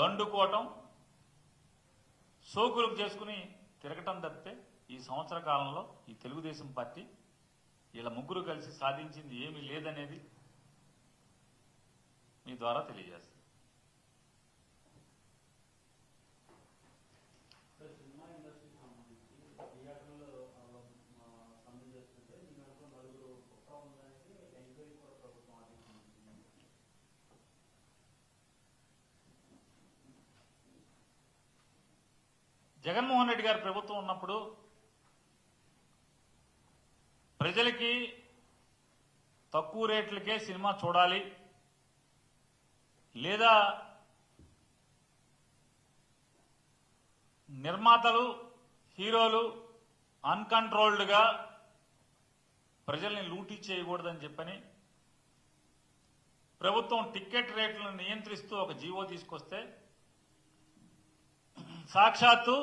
దండుకోవటం, సోకులకు చేసుకుని తిరగటం తప్పితే ఈ సంవత్సర కాలంలో ఈ తెలుగుదేశం పార్టీ వీళ్ళ ముగ్గురు కలిసి సాధించింది ఏమీ లేదనేది మీ ద్వారా తెలియజేస్తుంది. జగన్మోహన్ రెడ్డి గారి ప్రభుత్వం ఉన్నప్పుడు ప్రజలకి తక్కువ రేట్లకే సినిమా చూడాలి, లేదా నిర్మాతలు హీరోలు అన్కంట్రోల్డ్గా ప్రజల్ని లూటీ చేయకూడదని చెప్పని ప్రభుత్వం టికెట్ రేట్లను నియంత్రిస్తూ ఒక జీవో తీసుకొస్తే సాక్షాత్తు